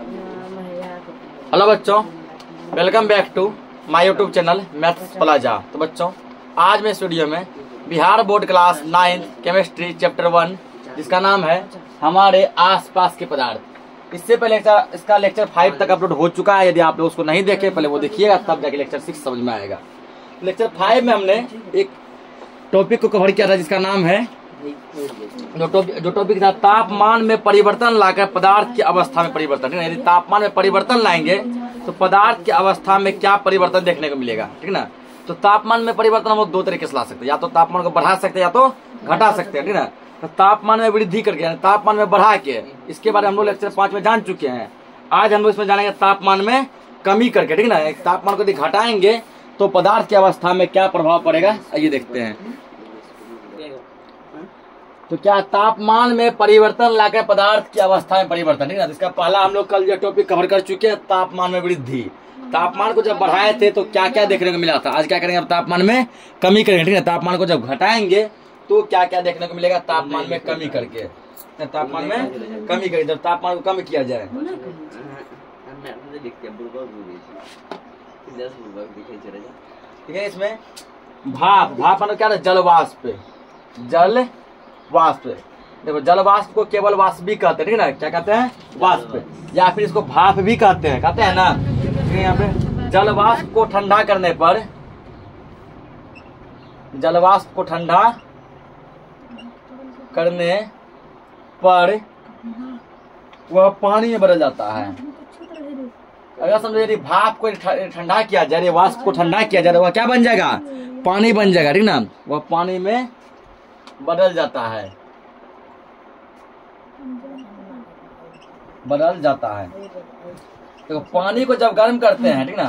Hello बच्चों, welcome back to my YouTube channel Maths Plaza. तो बच्चों, आज मैं इस वीडियो में Bihar board class 9 chemistry chapter 1 जिसका नाम है हमारे आसपास के पदार्थ, इससे पहले इसका लेक्चर 5 तक अपलोड हो चुका है। यदि आप लोग उसको नहीं देखे पहले वो देखिएगा, तब जाके लेक्चर 6 समझ में आएगा। लेक्चर 5 में हमने एक टॉपिक को कवर किया था जिसका नाम है, जो टॉपिक था तापमान में परिवर्तन लाकर पदार्थ की अवस्था में परिवर्तन। यदि तापमान में परिवर्तन लाएंगे तो पदार्थ की अवस्था में क्या परिवर्तन देखने को मिलेगा, ठीक ना। तो तापमान में परिवर्तन हम लोग दो तरीके से ला सकते हैं, या तो तापमान को बढ़ा सकते हैं या तो घटा सकते हैं, ठीक ना। तो तापमान में वृद्धि करके यानी तापमान में बढ़ा के, इसके बारे में हम लोग लेक्चर 5 में जान चुके हैं। आज हम लोग इसमें जानेंगे तापमान में कमी करके, ठीक ना। तापमान को यदि घटाएंगे तो पदार्थ की अवस्था में क्या प्रभाव पड़ेगा, आइए देखते हैं। तो क्या तापमान में परिवर्तन लाकर पदार्थ की अवस्था में परिवर्तन, ठीक है ना। इसका पहला हम लोग कल जो टॉपिक कवर कर चुके हैं, तापमान में वृद्धि। तापमान को जब बढ़ाए थे तो क्या क्या देखने को मिला था। आज क्या करेंगे, अब तापमान में कमी करेंगे, ठीक है। तापमान को जब घटाएंगे तो क्या क्या देखने को मिलेगा तापमान में कमी करके। तापमान में कमी करेंगे जब तापमान को कम किया जाए। ठीक है, इसमें भाप मतलब क्या था, जल वाष्प। जल वाष्प, देखो जल वाष्प को केवल वाष्प भी कहते हैं, ठीक है ना। क्या कहते हैं, वाष्प, या फिर इसको भाप भी कहते हैं ना। यहाँ पे जल वाष्प को ठंडा करने पर, जल वाष्प को ठंडा करने पर वह पानी में बदल जाता है। अगर समझो यदि भाप को ठंडा किया जाए, वाष्प को ठंडा किया जाए, वह क्या बन जाएगा, पानी बन जाएगा, ठीक ना। वह पानी में बदल जाता है, बदल जाता है। तो पानी को जब गर्म करते हैं, ठीक ना,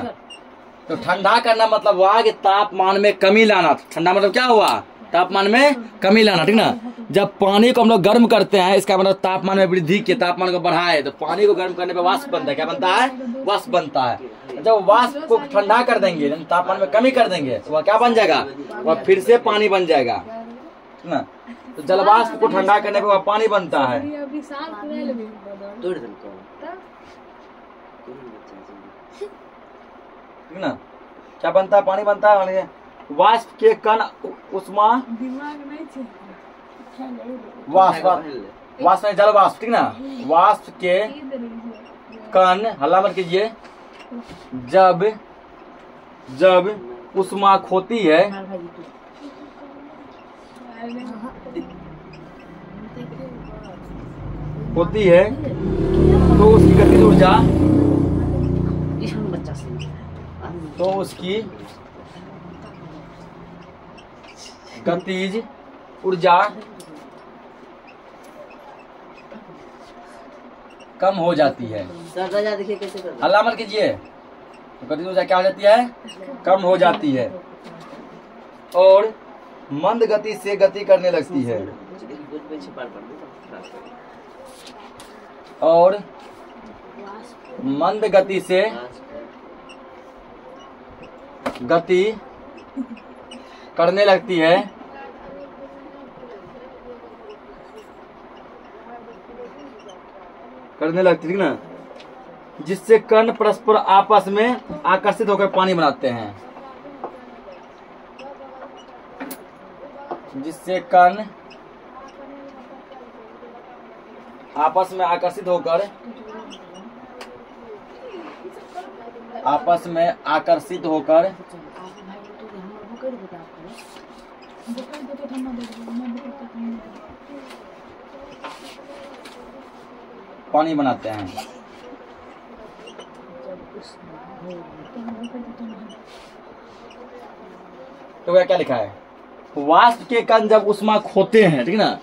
तो ठंडा करना मतलब हुआ कि तापमान में कमी लाना। ठंडा मतलब क्या हुआ, तापमान में कमी लाना, ठीक ना। जब पानी को हम लोग गर्म करते हैं, इसका मतलब तापमान में वृद्धि के, तापमान को बढ़ाए, तो पानी को गर्म करने पे वाष्प बनता है। क्या बनता है, वाष्प बनता है। जब वाष्प को ठंडा कर देंगे, तापमान में कमी कर देंगे, तो वह क्या बन जाएगा, वह फिर से पानी बन जाएगा ना। तो जलवाष्प को ठंडा करने पे वह पानी बनता है, ठीक ना। क्या बनता है, पानी बनता है। वाष्प के कण उष्मा, वाष्प में जल वाष्प, ठीक ना। वाष्प के कण, हल्ला मत कीजिए, जब उष्मा खोती है तो उसकी गतिज ऊर्जा, गतिज ऊर्जा कम हो जाती है। हल्ला मत कीजिए। गतिज ऊर्जा क्या हो जाती है, कम हो जाती है, और मंद गति से गति करने लगती है, और मंद गति से गति करने लगती है, ठीक ना। जिससे कण परस्पर आपस में आकर्षित होकर पानी बनाते हैं। जिससे कण आपस में आकर्षित होकर पानी बनाते हैं। तो वह क्या लिखा है, वाष्प के कण जब उष्मा खोते हैं, ठीक ना।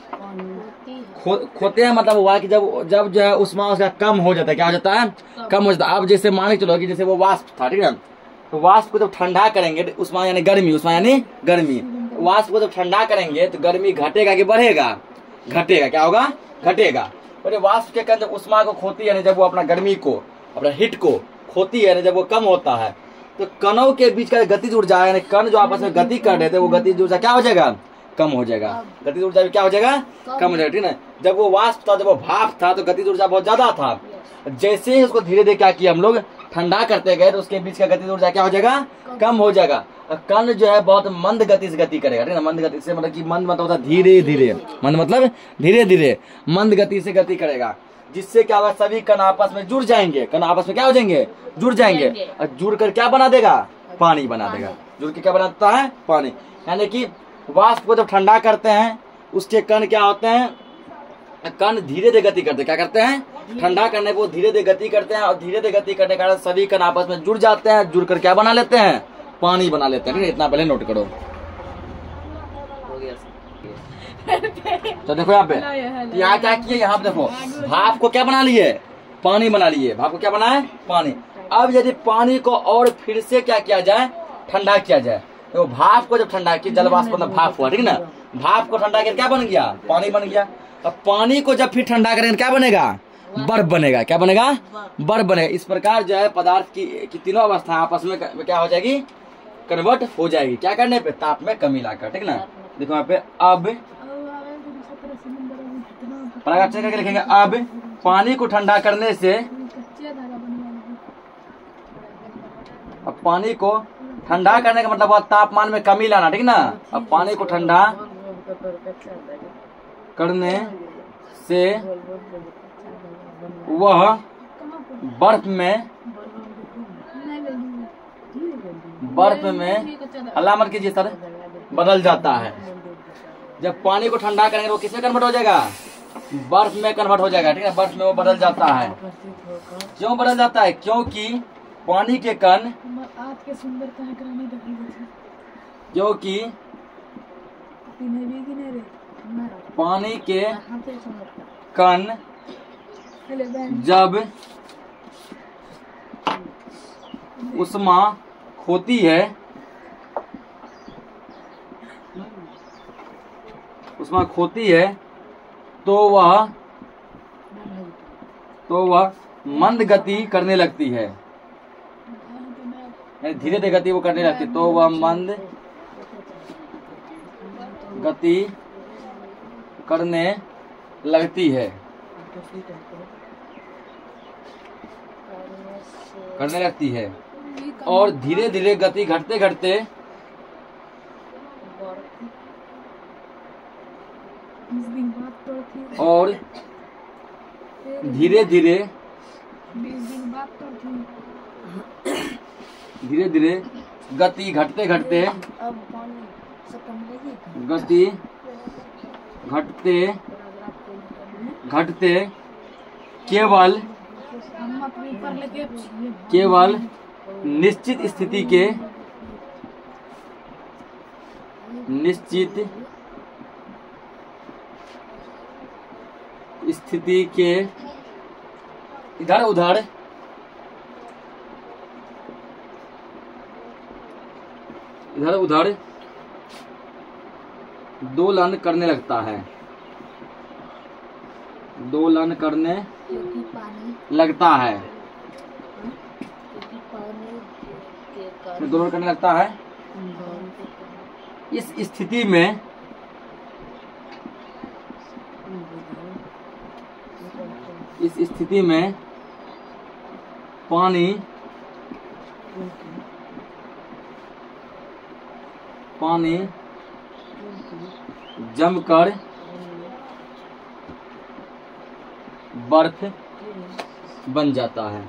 खोते हैं मतलब हुआ कि जब जो है उष्मा उसका कम हो जाता है। क्या हो जाता है, कम हो जाता है। अब जैसे मान के चलो कि जैसे वो वाष्प था, ठीक है, तो वाष्प को जब ठंडा करेंगे, उष्मा यानी गर्मी, वाष्प को जब ठंडा करेंगे तो गर्मी घटेगा कि बढ़ेगा, घटेगा। क्या होगा, घटेगा। और वाष्प के कण जब उष्मा को खोती है, जब वो अपना गर्मी को, अपना हीट को खोती है, जब वो कम होता है, तो कणों के बीच का गतिज ऊर्जा यानी कण जो आपस में गति कर रहे थे, वो गतिज ऊर्जा क्या हो जाएगा, कम हो जाएगा। गतिज ऊर्जा भी क्या हो जाएगा, कम हो जाएगा, ठीक है। जब वो वाष्प था, जब वो भाप था, तो गतिज ऊर्जा बहुत ज्यादा था। जैसे ही उसको धीरे धीरे क्या किया हम लोग ठंडा करते गए तो उसके बीच का गति ऊर्जा क्या हो जाएगा, कम हो जाएगा। कण जो है बहुत मंद गति से गति करेगा, ठीक है। मंद गति से मतलब कि मंद मतलब होता है धीरे धीरे, मंद मतलब धीरे धीरे, मंद गति से गति करेगा, जिससे क्या होगा सभी कण आपस में जुड़ जाएंगे। कण आपस में क्या हो जाएंगे, जुड़ जाएंगे, और जुड़ कर क्या बना देगा, पानी बना देगा। जुड़ के क्या बनाता है, पानी। यानी कि वाष्प को जब ठंडा करते हैं उसके कण क्या होते हैं, कण धीरे धीरे गति करते हैं। क्या करते हैं, ठंडा करने को धीरे धीरे गति करते हैं, और धीरे धीरे गति करने के कारण सभी कण आपस में जुड़ जाते हैं, जुड़ कर क्या बना लेते हैं, पानी बना लेते हैं। इतना पहले नोट करो। तो देखो यहाँ पे यहाँ क्या किए, यहाँ पे देखो भाप को क्या बना लिए, पानी बना लिए। भाप को क्या बना है, पानी। अब यदि पानी को और फिर से क्या किया जाए, ठंडा किया जाए, तो भाप को जब ठंडा किया, जल वाष्प मतलब भाप हुआ, ठीक है ना। भाप को ठंडा करके क्या बन गया, पानी बन गया। अब पानी को जब फिर ठंडा करेंगे क्या बनेगा, बर्फ बनेगा। क्या बनेगा, बर्फ बनेगा। इस प्रकार जो है पदार्थ की तीनों अवस्था आपस में क्या हो जाएगी, कन्वर्ट हो जाएगी। क्या करने पे, ताप में कमी लाकर, ठीक ना। देखो यहाँ पे अब अच्छे करके लिखेंगे, अब पानी को ठंडा करने से, अब पानी को ठंडा करने का मतलब तापमान में कमी लाना, ठीक ना। अब पानी को ठंडा करने से वह बर्फ में अल्लाह मत कीजिए सर, बदल जाता है। जब पानी को ठंडा करेंगे वो किसमें कन्वर्ट हो जाएगा, बर्फ में कन्वर्ट हो जाएगा, ठीक है। बर्फ में वो बदल जाता है। क्यों बदल जाता है, क्योंकि पानी के कण, क्योंकि पानी के कण जब उष्मा खोती है, उष्मा खोती है तो वह मंद गति करने लगती है, धीरे धीरे गति वो करने लगती है, तो वह मंद गति करने लगती है, करने लगती है। और धीरे धीरे गति घटते घटते और धीरे धीरे गति घटते घटते गति घटते घटते केवल निश्चित स्थिति के इधर उधर दोलन करने लगता है, दोलन करने लगता है, दोलन करने लगता है। इस स्थिति में पानी जमकर बर्फ बन जाता है,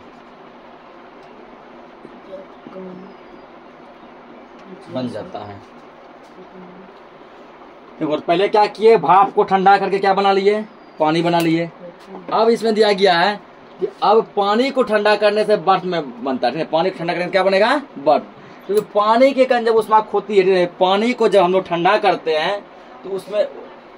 देखो पहले क्या किए, भाप को ठंडा करके क्या बना लिए, पानी बना लिए। अब इसमें दिया गया है कि अब पानी को ठंडा करने से बर्फ में बनता है, पानी को ठंडा करने से क्या बनेगा, बर्फ। क्योंकि पानी के कण जब उष्मा खोती है, पानी को जब हम लोग ठंडा करते हैं तो उसमें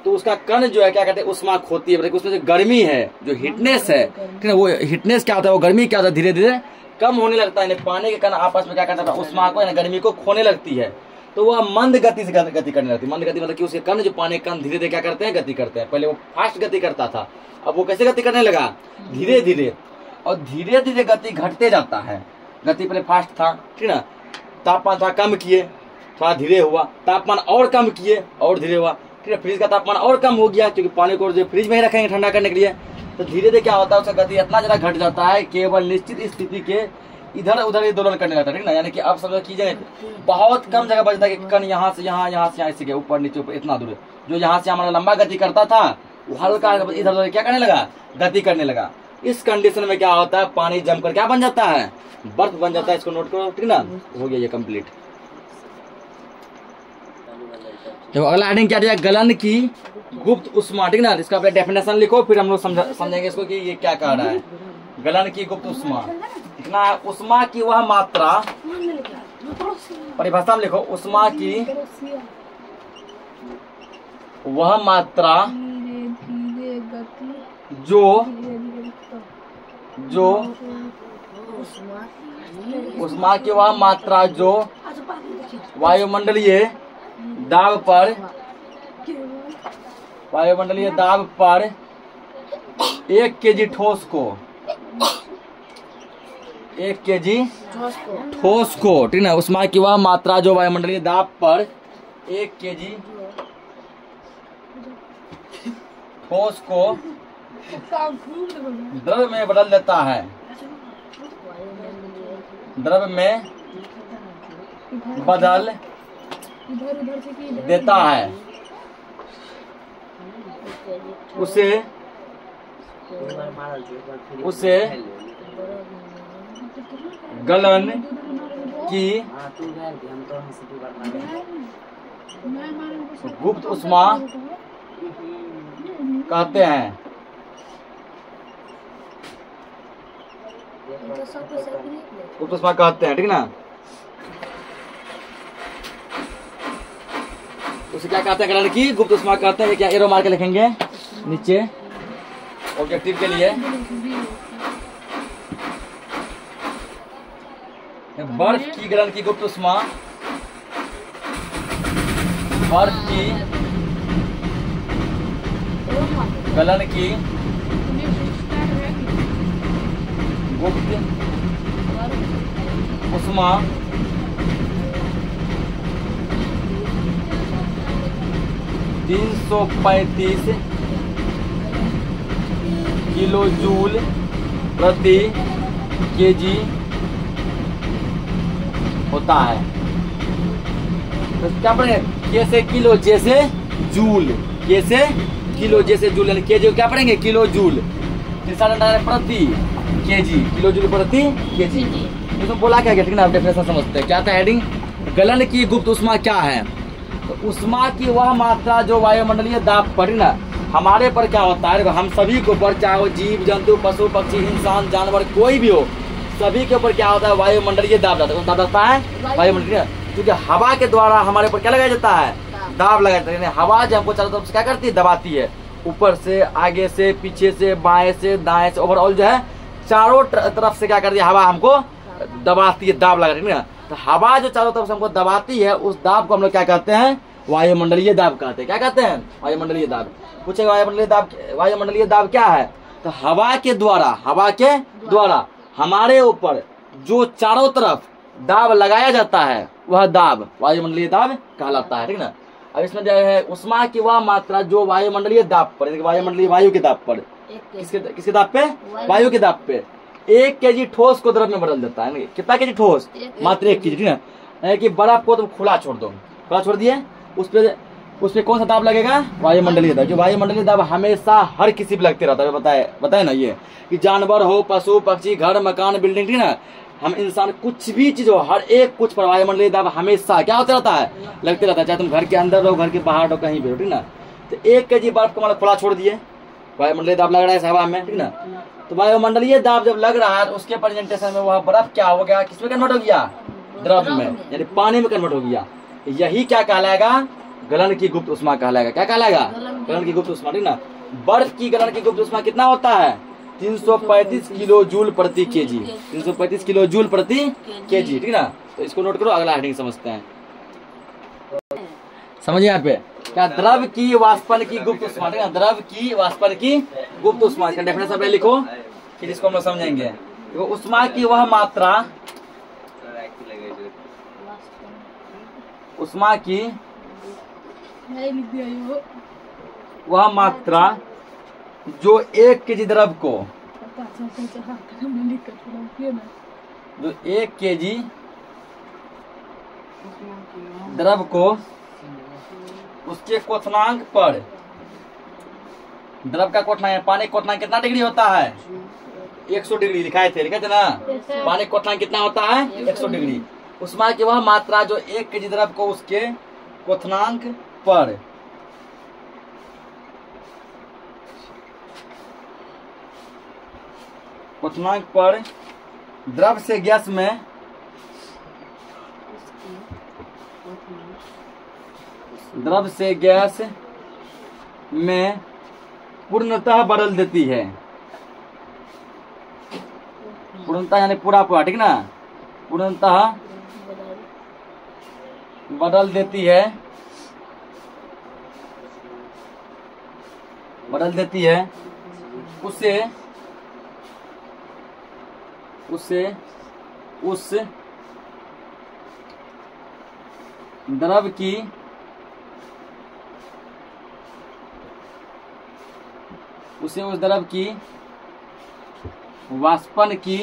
तो उसका कण जो है क्या कहते हैं, उष्मा खोती है, उसमें जो गर्मी है, जो हिटनेस है, ठीक है, वो हिटनेस क्या होता है, वो गर्मी क्या होता है, धीरे धीरे कम होने लगता है। पानी के कण आपस में क्या करता है, उष्मा को गर्मी को खोने लगती है, तो वह मंद गति से गति करने लगती है। मंद गति मतलब कि उसके कण जो पानी के कण धीरे धीरे क्या करते हैं, गति करते हैं। पहले वो फास्ट गति करता था, अब वो कैसे गति करने लगा, धीरे धीरे, और धीरे धीरे गति घटते जाता है। गति पहले फास्ट था, ठीक ना, तापमान था कम किए, थोड़ा धीरे हुआ, तापमान और कम किए और धीरे हुआ, ठीक है। फ्रिज का तापमान और कम हो गया, क्योंकि पानी को जो फ्रिज में ही रखेंगे ठंडा करने के लिए, तो धीरे धीरे क्या होता है उसका गति इतना ज्यादा घट जाता है, केवल निश्चित स्थिति के इधर उधर ही दोलन करने लगता है, ठीक ना। यानी कि अब समझो कीजिए बहुत कम जगह बचता है कि कण यहाँ से यहाँ, यहाँ से यहाँ, इसी के ऊपर नीचे ऊपर इतना दूर, जो यहाँ से हमारा लंबा गति करता था वो हल्का इधर उधर क्या करने लगा, गति करने लगा। इस कंडीशन में क्या होता है, पानी जमकर क्या बन जाता है, बर्फ बन जाता है। इसको नोट करो, ठीक ना। हो गया ये कंप्लीट। देखो अगला हेडिंग क्या दिया, गलन की गुप्त उष्मा, ठीक ना। इसका डेफिनेशन लिखो, फिर हम लोग समझेंगे इसको कि ये क्या कह रहा है। गलन की गुप्त उष्मा लिखना है, उष्मा की वह मात्रा, परिभाषा में लिखो, उष्मा की वह मात्रा जो उष्मा की वह मात्रा जो वायुमंडलीय दाब पर 1 kg ठोस को, 1 kg ठोस को, ठीक ना। उष्मा की वह मात्रा जो वायुमंडलीय दाब पर 1 kg ठोस को द्रव में बदल देता है, द्रव में बदल देता है, उसे गलन की गुप्त उष्मा कहते हैं। गुप्त उष्मा कहते हैं, ठीक ना। उसे क्या कहते हैं, गलन की गुप्त उष्मा कहते हैं। क्या एरो मार के लिखेंगे नीचे ऑब्जेक्टिव के लिए। बर्फ की गलन की गुप्त उष्मा, बर्फ की गलन की गुप्त उष्मा 335 किलो जूल प्रति केजी होता है। तो क्या पढ़ेंगे, कैसे किलो जैसे जूल, कैसे किलो जैसे जूल, यानी केजी क्या पढ़ेंगे, किलो जूल। प्रति केजी, किलो जूल प्रति केजी। इसमें बोला क्या गया, ठीक ना। डेफिनेशन समझते हैं। क्या था हेडिंग, गलन की गुप्त उष्मा क्या है। तो उष्मा की वह मात्रा जो वायुमंडलीय दाब पर, ना, हमारे पर क्या होता है, हम सभी के ऊपर, चाहे वो जीव जंतु पशु पक्षी इंसान जानवर कोई भी हो, सभी के ऊपर क्या होता है, वायुमंडलीय दाब जाता है, वायुमंडलीय। क्योंकि हवा के द्वारा हमारे ऊपर क्या लगाया जाता है, दाब लगाया जाता है। हवा जो हमको चारों तरफ से क्या करती है, दबाती है, ऊपर से, आगे से, पीछे से, बाएं से, दाएं से, ओवरऑल जो है चारों तरफ से क्या करती है, हवा हमको दबाती है, दाब लगाती है ना। तो हवा जो चारों तरफ से हमको दबाती है, उस दाब को हम लोग क्या कहते हैं, वायुमंडलीय दाब कहते हैं। क्या कहते हैं, वायुमंडलीय दाब। पूछेगा वायुमंडलीय दाब क्या है, तो हवा के द्वारा हमारे ऊपर जो चारों तरफ दाब लगाया जाता है, वह दाब वायुमंडलीय दाब कहलाता है, ठीक ना। अब इसमें जो है उष्मा की वह मात्रा जो वायुमंडलीय दाब पर, वायुमंडलीय वायु के दाब पर, किसके दाब पे, वायु के दाब पे 1 kg ठोस को द्रव में बदल देता है। कितना केजी ठोस, मात्र 1 kg, ठीक ना। कि बर्फ को तुम खुला छोड़ दो, खुला छोड़ दिए, उस पे कौन सा दाब लगेगा, वायुमंडलीय दाब। जो वायुमंडलीय दाब हमेशा हर किसी पे लगते रहता है। बताए ना, ये कि जानवर हो, पशु पक्षी, घर मकान बिल्डिंग, ठीक ना, हम इंसान, कुछ भी चीज हो, हर एक कुछ पर वायुमंडलीय दाब हमेशा क्या होता रहता है, लगते रहता है। चाहे तुम घर के अंदर रहो, घर के बाहर रहो, कहीं भी हो, ठीक ना। तो 1 kg बर्फ को मतलब खुला छोड़ दिए, वायुमंडलीय दाब लग रहा है हवा में, ठीक ना। तो वायुमंडलीय दाब जब लग रहा है तो उसके प्रेजेंटेशन में वह बर्फ क्या हो गया, किसमें कन्वर्ट हो गया, द्रव में, यानी पानी में कन्वर्ट हो गया। यही क्या कहलाएगा, गलन की गुप्त उष्मा कहलाएगा। क्या कहलाएगा, गलन की गुप्त उष्मा, ठीक ना। बर्फ की गलन की गुप्त उष्मा कितना होता है, 335 किलो जूल प्रति केजी, 335 किलो जूल प्रति केजी, ठीक ना। तो इसको नोट करो, अगला हेडिंग समझते हैं। समझिए यहाँ पे क्या, द्रव की वाष्पन की गुप्त उष्मा, ठीक है। द्रव की वाष्पन की गुप्त उष्मा, इसका डेफिनेशन पहले लिखो, फिर इसको हम लोग समझेंगे। तो उष्मा की वह मात्रा, उष्मा की वह मात्रा जो 1 केजी द्रव को, जो 1 केजी द्रव को उसके क्वथनांक पर, द्रव का क्वथनांक, पानी का क्वथनांक कितना डिग्री होता है? 100 डिग्री लिखाए थे ना। पानी का क्वथनांक कितना होता है? 100 डिग्री। उष्मा की वह मात्रा जो 1 केजी द्रव को उसके क्वथनांक पर, क्वथनांक पर द्रव से गैस में पूर्णतः बदल देती है। पूर्णतः यानी पूरा पूरा, ठीक ना। पूर्णतः बदल देती है, उसे उस द्रव की वाष्पन की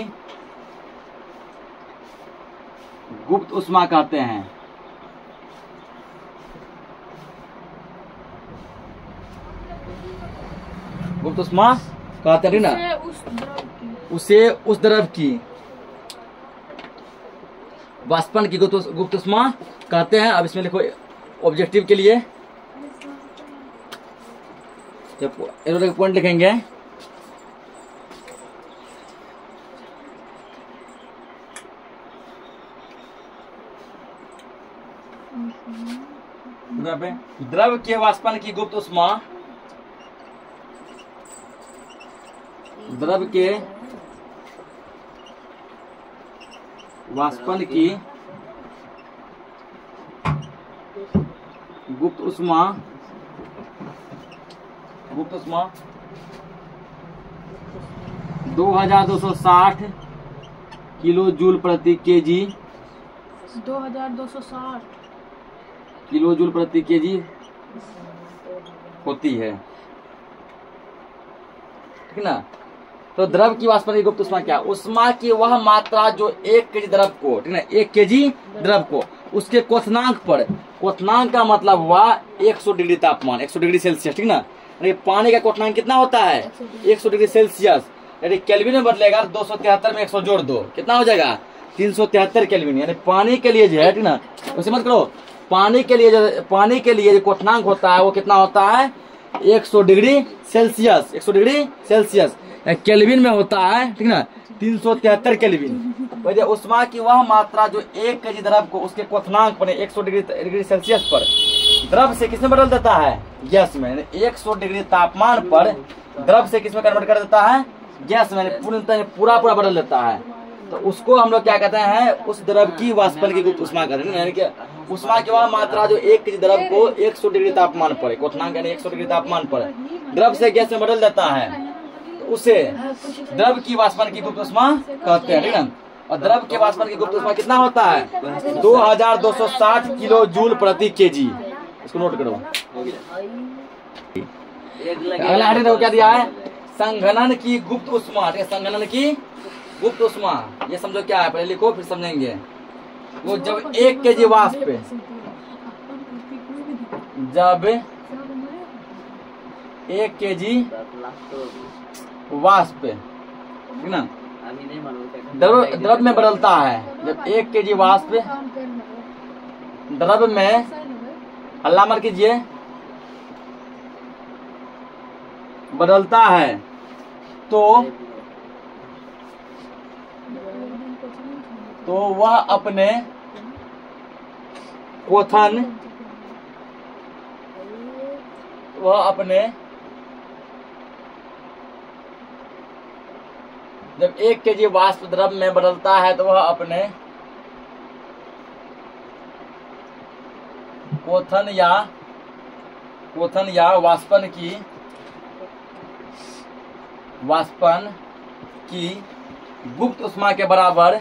गुप्त ऊष्मा कहते हैं। गुप्त ऊष्मा कहते हैं ना, उसे उस द्रव की वाष्पन की गुप्त ऊष्मा कहते हैं। अब इसमें लिखो ऑब्जेक्टिव के लिए जब पॉइंट लिखेंगे, द्रव के वाष्पन की गुप्त ऊष्मा, द्रव के वाष्पन की गुप्त ऊष्मा 2260 किलो जूल प्रति केजी, 2260 किलो जूल प्रति केजी होती है, ठीक ना। तो द्रव की वाष्पन की गुप्त ऊष्मा क्या? ऊष्मा की वह मात्रा जो 1 केजी द्रव को, ठीक ना, 1 केजी द्रव को उसके क्वथनांक पर, क्वथनांक का मतलब हुआ 100 डिग्री तापमान, 100 डिग्री सेल्सियस, ठीक ना। पानी का क्वथनांक कितना होता है? 100 डिग्री सेल्सियस। यदि केल्विन में बदलेगा 273 में 100 जोड़ दो, कितना हो जाएगा? 373 केल्विन। यानी पानी के लिए जो है, ठीक ना, उसे मत करो, पानी के लिए जो क्वथनांक होता है वो कितना होता है? 100 degree Celsius. 100 degree Celsius kelvin में होता है, ठीक ना, 373 केल्विन। वजह ऊष्मा की वह मात्रा जो 1 केजी द्रव को उसके क्वथनांक पर 100 डिग्री सेल्सियस पर द्रव से किसमें बदल देता है? गैस में। 100 डिग्री तापमान पर द्रव से किसमें कन्वर्ट कर देता है? गैस में। पूरा बदल देता है। तो उसको हम लोग क्या कहते हैं? उस द्रव की वाष्पन की गुप्त ऊष्मा कहते हैं। यानी कि ऊष्मा की वह मात्रा जो 1 केजी द्रव को 100 डिग्री तापमान पर, क्वथनांक यानी 100 डिग्री तापमान पर द्रव से गैस में बदल देता है, तो उसे द्रव की वाष्पन की गुप्त ऊष्मा कहते हैं, ठीक है। और द्रव के वाष्पन की गुप्त ऊष्मा कितना होता है? 2260 किलो जूल प्रति केजी। इसको नोट करो। अगला देखो क्या दिया है? संघनन की गुप्त ऊष्मा। संघनन की गुप्त ऊष्मा ये समझो क्या है, पहले लिखो फिर समझेंगे। वो जब 1 केजी वाष्प, जब 1 केजी वाष्प, ठीक ना, द्रव में बदलता है। जब 1 केजी वाष्प द्रव में, अल्लाह मत कीजिए, बदलता है तो वह अपने क्वथन, जब 1 केजी वाष्प द्रव में बदलता है तो वह अपने क्वथन या वाष्पन की गुप्त ऊष्मा के बराबर,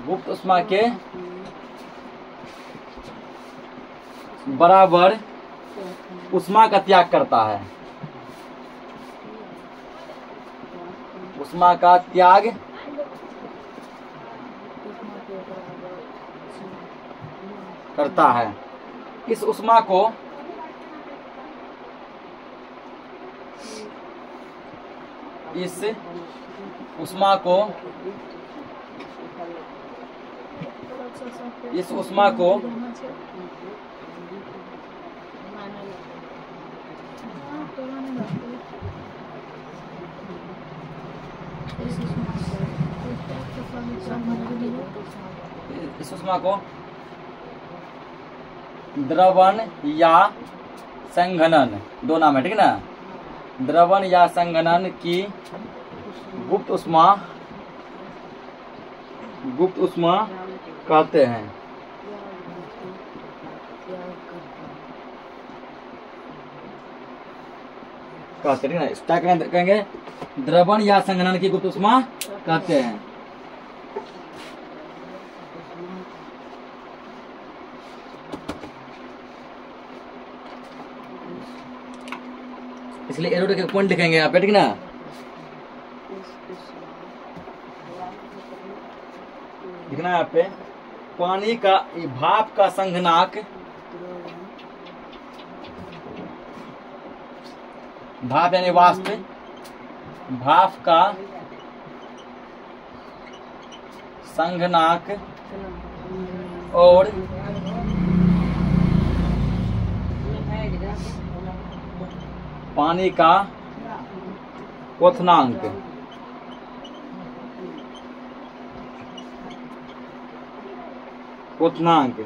गुप्त ऊष्मा के बराबर उष्मा का त्याग करता है, उष्मा का त्याग करता है। इस उष्मा को इस उष्मा को इस उष्मा को द्रवण या संघनन, दो नाम है, ठीक है ना। द्रवण या संघनन की गुप्त उष्मा कहते हैं। कहते हैं ना, क्या कहेंगे? द्रवण या संघनन की गुप्त उष्मा कहते हैं। इसलिए एरो के पॉइंट लिखेंगे यहाँ पे, ठीक ना। लिखना है यहाँ पे, पानी का भाप का संघनक, भाप यानी वाष्प, भाप का संघनक और पानी का क्वथनांक। क्वथनांक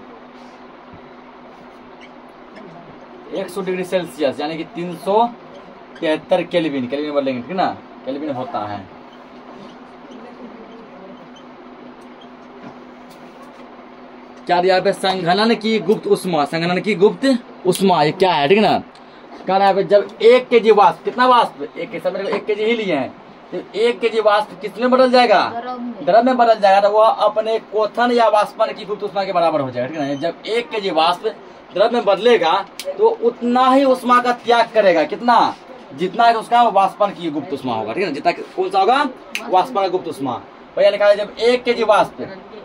100 डिग्री सेल्सियस यानी कि 373 केल्विन, केल्विन बोलेंगे, ठीक ना, केल्विन होता है। क्या दिया पे? संघनन की गुप्त उष्मा, संघनन की गुप्त उष्मा, ये क्या है, ठीक ना। कह रहा है जब 1 kg वाष्प, कितना वाष्प? 1 kg ही लिए हैं, तो 1 kg वाष्प किसमें बदल जाएगा? द्रव में बदल जाएगा, तो वह अपने क्वथन या वाष्पन की गुप्त उष्मा के बराबर हो जाएगा, ठीक है। जब 1 kg वाष्प द्रव में बदलेगा तो उतना ही उष्मा का त्याग करेगा, कितना? जितना उसका वाष्पन की गुप्त उष्मा होगा, ठीक है। जितना कौन सा होगा? वाष्पन का गुप्त उष्मा। भैया लिखा है जब 1 kg वाष्प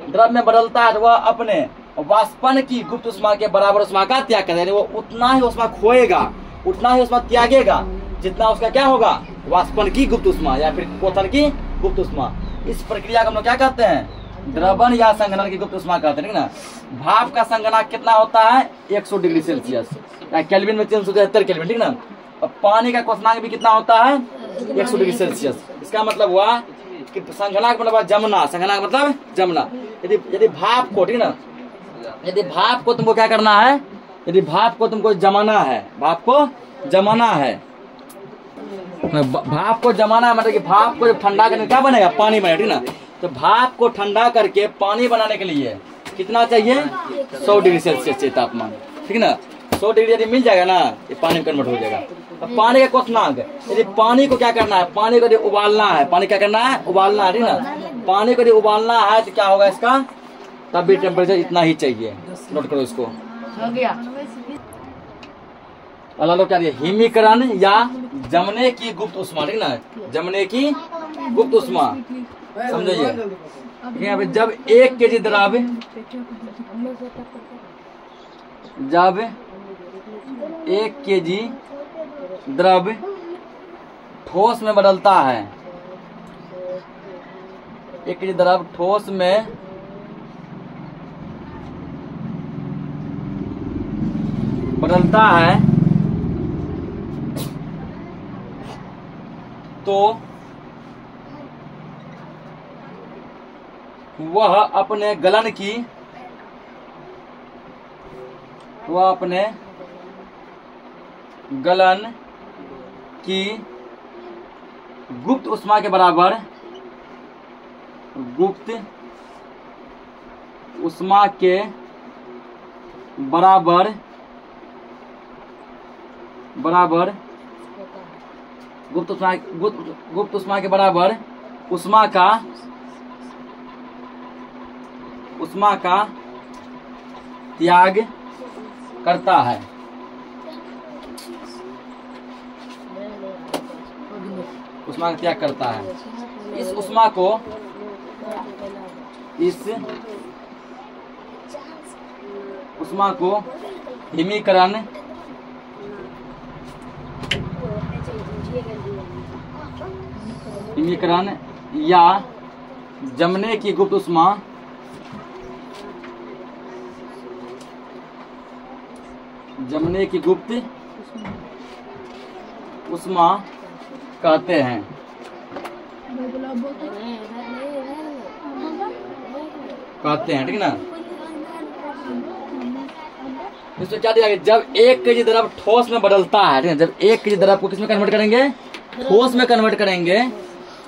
द्रव में बदलता है तो वह अपने वाष्पन की गुप्त उष्मा के बराबर उष्मा का त्याग करेगा, वो उतना ही उष्मा खोएगा, उतना ही उष्मा त्यागेगा जितना उसका क्या होगा? वाष्पन की गुप्त उष्मा या फिर क्वथन की गुप्त उष्मा। इस प्रक्रिया को हम लोग क्या कहते हैं? द्रवण या संघनन की गुप्त उष्मा कहते हैं, ठीक ना। भाप का संघनक कितना होता है? 100 डिग्री सेल्सियस या केल्विन में 373 केल्विन, ठीक ना। और पानी का क्वथनांक भी कितना होता है? 100 डिग्री सेल्सियस। इसका मतलब हुआ कि संघनक मतलब जमना, संघनक मतलब जमना। यदि भाप को, ठीक ना, यदि भाप को तुमको क्या करना है? यदि भाप को तुमको जमाना है, भाप को जमाना है, भाप को जमाना है मतलब कि भाप को जब ठंडा करके क्या बनेगा? पानी बनेगा, ठीक ना। तो भाप को ठंडा करके पानी बनाने के लिए कितना चाहिए? 100 डिग्री सेल्सियस चाहिए तापमान, ठीक ना। 100 डिग्री यदि मिल जाएगा ना, ये पानी में कन्वर्ट हो जाएगा। अब पानी का क्वथनांक, यदि पानी को क्या करना है? पानी को यदि उबालना है, पानी क्या करना है? उबालना है, ठीक ना। पानी को यदि उबालना है तो क्या होगा इसका? तब भी टेम्परेचर इतना ही चाहिए, नोट करो इसको। हो गया। अल्लाह क्या दिया? हिमीकरण या जमने की गुप्त उष्मा, ठीक ना, जमने की गुप्त उष्मा, समझिए। जब 1 kg द्रव, जब 1 kg द्रव ठोस में बदलता है, 1 kg द्रव ठोस में बदलता है तो वह अपने गलन की, वह अपने गलन की गुप्त उष्मा के बराबर, गुप्त उष्मा के बराबर गुप्त उष्मा के बराबर उष्मा का त्याग करता है। उष्मा का त्याग करता है। इस उष्मा को हिमीकरण या जमने की गुप्त उष्मा कहते हैं। ठीक ना। इसमें क्या दिया गया, जब 1 kg द्रव ठोस में बदलता है, ठीक है, जब 1 kg द्रव को किसमें कन्वर्ट करेंगे, ठोस में कन्वर्ट करेंगे,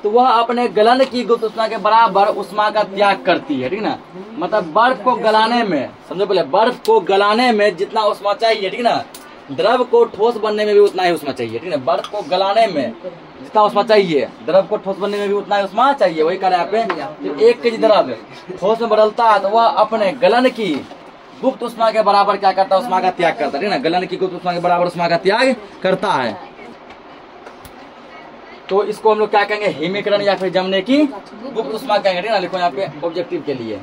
तो वह अपने गलन की गुप्त उष्मा के बराबर उष्मा का त्याग करती है। ठीक ना। मतलब बर्फ को गलाने में, समझो पहले, बर्फ को गलाने में जितना उष्मा चाहिए, ठीक ना, द्रव को ठोस बनने में भी उतना ही उष्मा चाहिए। ठीक है। बर्फ को गलाने में जितना उष्मा चाहिए, द्रव को ठोस बनने में भी उतना ही उष्मा चाहिए। वही कह रहे हैं यहाँ पे, तो 1 kg द्रव ठोस में बदलता है तो वह अपने गलन की गुप्त उष्मा के बराबर क्या करता है, उष्मा का त्याग करता है। ठीक ना। गलन की गुप्त उष्मा के बराबर उष्मा का त्याग करता है। तो इसको हम लोग क्या कहेंगे, हिमीकरण या फिर जमने की गुप्त उष्मा कहेंगे। ठीक ना। लिखो यहाँ पे ऑब्जेक्टिव के लिए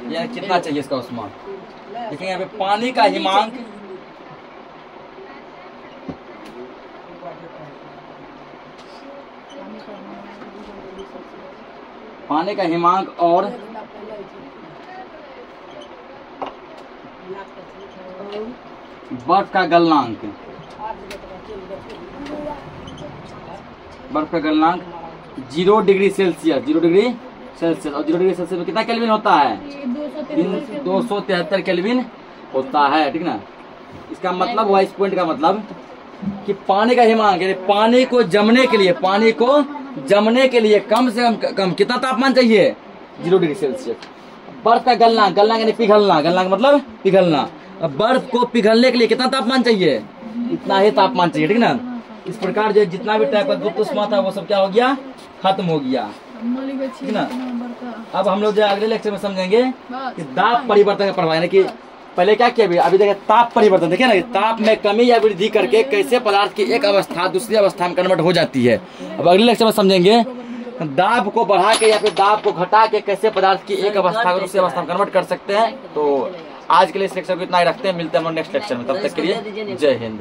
यानी कितना चाहिए इसका उष्मा। लिखेंगे यहाँ पे पानी का हिमांक और बर्फ का गलनांक 0 डिग्री सेल्सियस, 0 डिग्री सेल्सियस। और 0 डिग्री सेल्सियस में कितना केल्विन होता है, 273 केल्विन होता है। ठीक ना। इसका मतलब हुआ, इस पॉइंट का मतलब कि पानी का हिमांक यानी पानी को जमने के लिए कम से कम कितना तापमान चाहिए, 0 डिग्री सेल्सियस। बर्फ का गलनांक यानी पिघलना, का मतलब पिघलना। अब बर्फ को पिघलने के लिए कितना तापमान चाहिए, इतना ही तापमान चाहिए। ठीक ना। इस प्रकार जो जितना भी टाइप का गुप्त उष्मा था वो सब क्या हो गया, खत्म हो गया। ठीक ना। अब हम लोग जो अगले लेक्चर में समझेंगे कि दाब परिवर्तन का प्रभाव, यानी कि पहले क्या किया, अभी देखिए ताप परिवर्तन, देखिए ना, ताप में कमी या वृद्धि करके कैसे पदार्थ की एक अवस्था दूसरी अवस्था में कन्वर्ट हो जाती है। अब अगले लेक्चर में समझेंगे दाब को बढ़ा के या फिर दाब को घटा के कैसे पदार्थ की एक अवस्था को दूसरी अवस्था में कन्वर्ट कर सकते हैं। तो आज के लिए इस लेक्चर को इतना ही रखते हैं, मिलते हैं हम नेक्स्ट लेक्चर में। तब तक के लिए जय हिंद।